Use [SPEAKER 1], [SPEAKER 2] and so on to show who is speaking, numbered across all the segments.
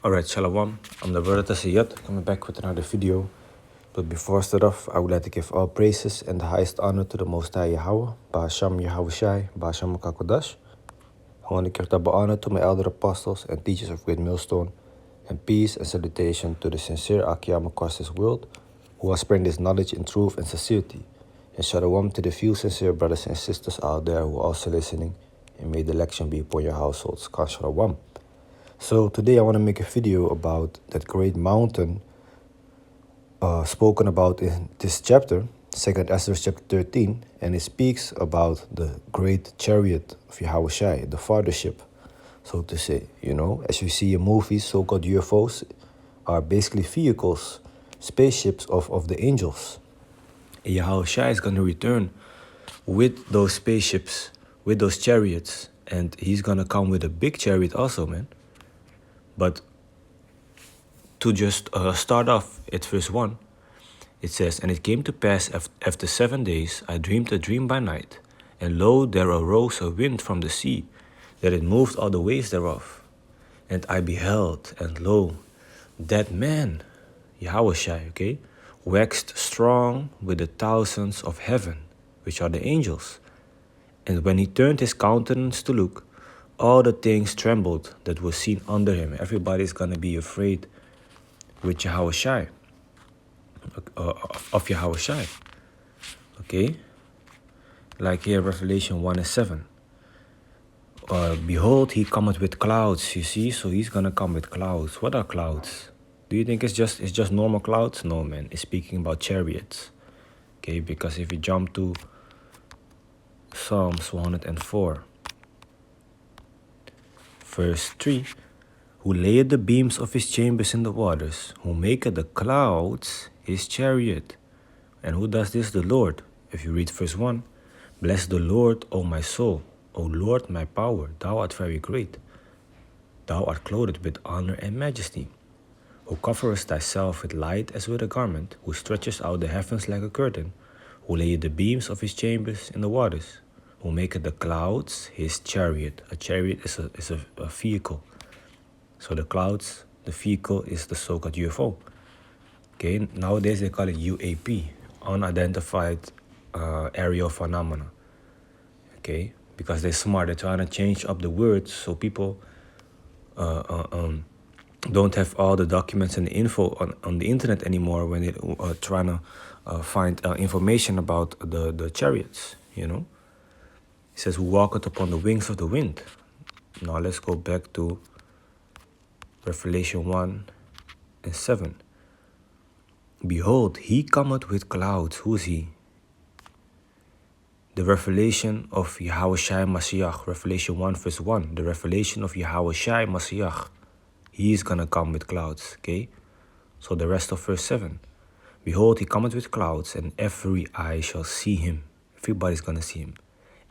[SPEAKER 1] Alright, Shalom. I'm the brother Tasiyat, coming back with another video. But before I start off, I would like to give all praises and the highest honor to the Most High Yahweh, Ba'asham Yahawashi, Ba'asham Kakodash. I want to give double honor to my elder apostles and teachers of Great Millstone, and peace and salutation to the sincere Akiyama across this world, who are spreading this knowledge in truth and sincerity. And Shalom to the few sincere brothers and sisters out there who are also listening, and may the election be upon your households. Shalom. So today I want to make a video about that great mountain spoken about in this chapter, 2nd Esdras chapter 13, and it speaks about the great chariot of Yahawashi, the fathership, so to say. You know, as you see in movies, so-called UFOs are basically vehicles, spaceships of the angels. And Yahawashi is going to return with those spaceships, with those chariots, and he's going to come with a big chariot also, man. But to just start off at verse 1, it says, "And it came to pass after 7 days, I dreamed a dream by night, and lo, there arose a wind from the sea, that it moved all the waves thereof. And I beheld, and lo, that man, Yahawashi, okay, waxed strong with the thousands of heaven, which are the angels. And when he turned his countenance to look, all the things trembled that were seen under him." Everybody's going to be afraid with Yahawashi, of Yahawashi. Okay? Like here, Revelation 1 and 7. Behold, he cometh with clouds, you see? So he's going to come with clouds. What are clouds? Do you think it's just normal clouds? No, man. It's speaking about chariots. Okay? Because if you jump to Psalms 104, verse 3, "Who layeth the beams of his chambers in the waters, who maketh the clouds his chariot." And who does this? The Lord. If you read verse 1, "Bless the Lord, O my soul. O Lord, my power, thou art very great. Thou art clothed with honor and majesty, who coverest thyself with light as with a garment, who stretchest out the heavens like a curtain, who layeth the beams of his chambers in the waters, who maketh the clouds his chariot." A chariot is a vehicle. So the clouds, the vehicle, is the so-called UFO. Okay, nowadays they call it UAP, unidentified aerial phenomena. Okay, because they're smart, they're trying to change up the words so people don't have all the documents and the info on the internet anymore when they are trying to find information about the chariots, you know. It says, "Who walketh upon the wings of the wind." Now let's go back to Revelation 1 and 7. "Behold, he cometh with clouds." Who is he? The revelation of Yahawashi Mashiach. Revelation 1 verse 1. The revelation of Yahawashi Mashiach. He is going to come with clouds. Okay? So the rest of verse 7. "Behold, he cometh with clouds, and every eye shall see him." Everybody's going to see him.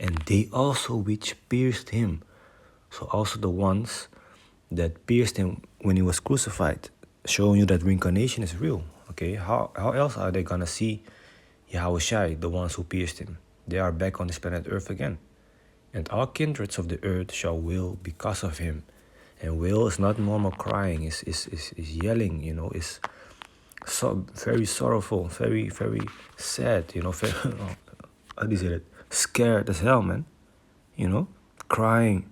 [SPEAKER 1] "And they also which pierced him." So also the ones that pierced him when he was crucified, showing you that reincarnation is real. Okay, how else are they gonna see Yahawashi, the ones who pierced him? They are back on this planet Earth again. "And all kindreds of the earth shall wail because of him." And wail is not normal crying, is yelling, you know, is so very sorrowful, very, very sad, you know, very, how do you say that? Scared as hell, man. You know, crying,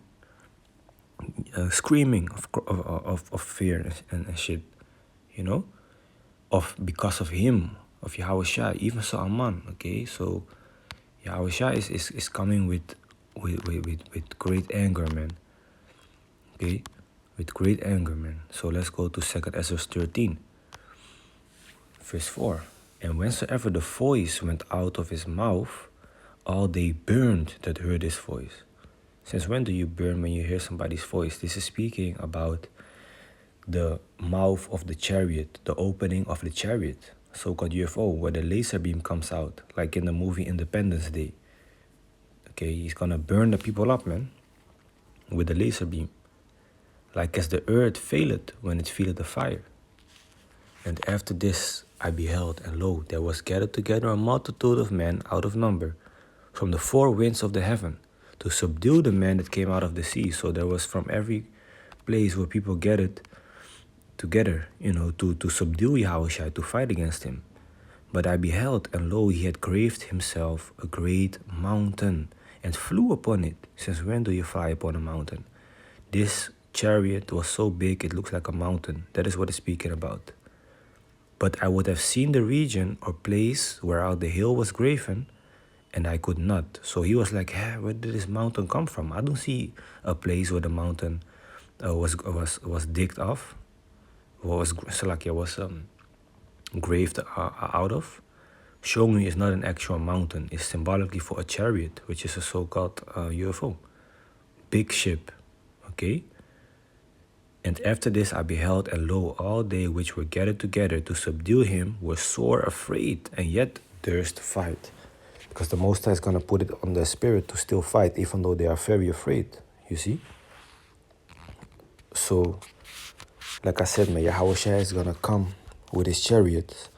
[SPEAKER 1] screaming of fear and shit, you know, because of him, of Yahawashi, even so Aman. Okay, so Yahawashi is coming with great anger, man. Okay, with great anger, man. So let's go to 2nd Esdras 13, verse 4. "And whensoever the voice went out of his mouth, all they burned that heard his voice." Since when do you burn when you hear somebody's voice? This is speaking about the mouth of the chariot, the opening of the chariot, so-called UFO, where the laser beam comes out, like in the movie Independence Day. Okay, he's gonna burn the people up, man, with the laser beam. "Like as the earth faileth when it feeleth the fire. And after this I beheld, and lo, there was gathered together a multitude of men out of number, from the four winds of the heaven, to subdue the men that came out of the sea." So there was from every place where people gathered together, to subdue Yahawashi, to fight against him. But I beheld, and lo, he had craved himself a great mountain, and flew upon it. Since when do you fly upon a mountain? This chariot was so big it looks like a mountain. That is what it's speaking about. But I would have seen the region or place whereout the hill was graven, and I could not. So he was like, where did this mountain come from? I don't see a place where the mountain was digged off, was graved out of. Showing me it's not an actual mountain. It's symbolically for a chariot, which is a so-called UFO. Big ship, okay? And after this I beheld, and lo, all they which were gathered together to subdue him were sore afraid, and yet durst fight. Because the Most High is going to put it on their spirit to still fight, even though they are very afraid, you see? So, like I said, man, Yahawashi is going to come with his chariots,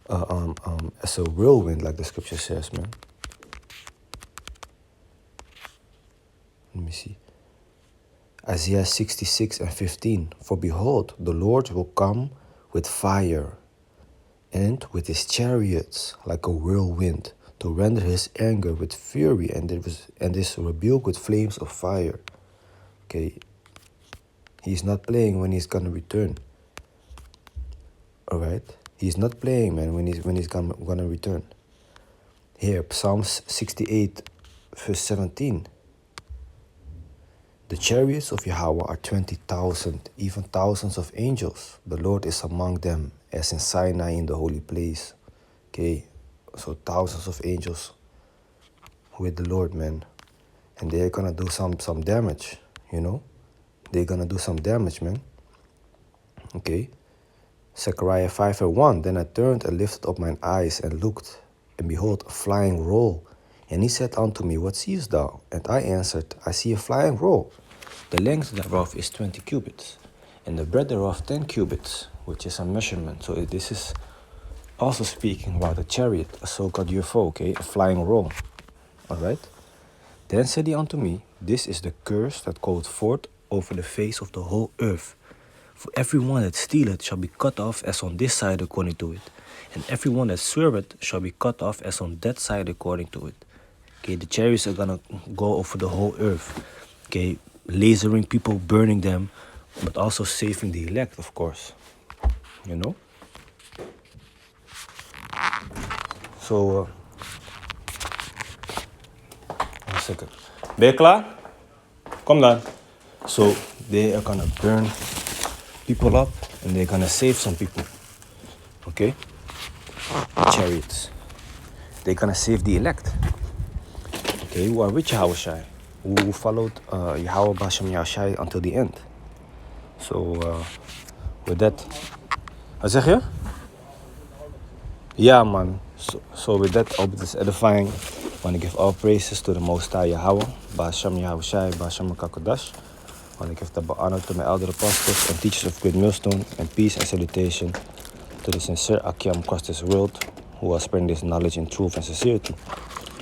[SPEAKER 1] as a whirlwind, like the scripture says, man. Let me see. Isaiah 66:15. For behold, the Lord will come with fire, and with his chariots like a whirlwind, to render his anger with fury, and his rebuke with flames of fire. Okay, he's not playing when he's gonna return. All right, he's not playing, man, when he's gonna return. Here, Psalms 68:17. The chariots of Yahweh are 20,000, even thousands of angels. The Lord is among them, as in Sinai in the holy place. Okay, so thousands of angels with the Lord, man. And they're gonna do some damage, They're gonna do some damage, man. Okay. Zechariah 5:1. Then I turned and lifted up mine eyes and looked, and behold, a flying roll. And he said unto me, What seest thou? And I answered, I see a flying roll. The length thereof is 20 cubits, and the breadth thereof 10 cubits, which is a measurement. So this is also speaking about a chariot, a so-called UFO, okay, a flying roll. All right. Then said he unto me, This is the curse that goeth forth over the face of the whole earth. For every one that stealeth shall be cut off as on this side according to it, and every one that sweareth shall be cut off as on that side according to it. Okay, the chariots are gonna go over the whole earth. Okay, lasering people, burning them, but also saving the elect, of course. So, one second. Ben je klaar? Kom dan. So, they are gonna burn people up, and they're gonna save some people. Okay? Chariots. They're gonna save the elect. Okay, who are with Yahawashi, who followed Yahweh Bashem Yahawashi until the end. So, with that, wat zeg je? Yeah, man. So with that, I hope this is edifying. I want to give all praises to the Most High Yahweh, Bashem Yahawashi, Bashem Kakodash. I want to give double honor to my elder apostles and teachers of Great Millstone, and peace and salutation to the sincere Akim across this world, who are spreading this knowledge in truth and sincerity.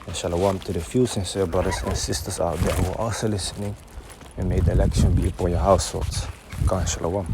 [SPEAKER 1] And shalom to the few sincere brothers and sisters out there who are also listening, and may the election be upon your households. God shalom.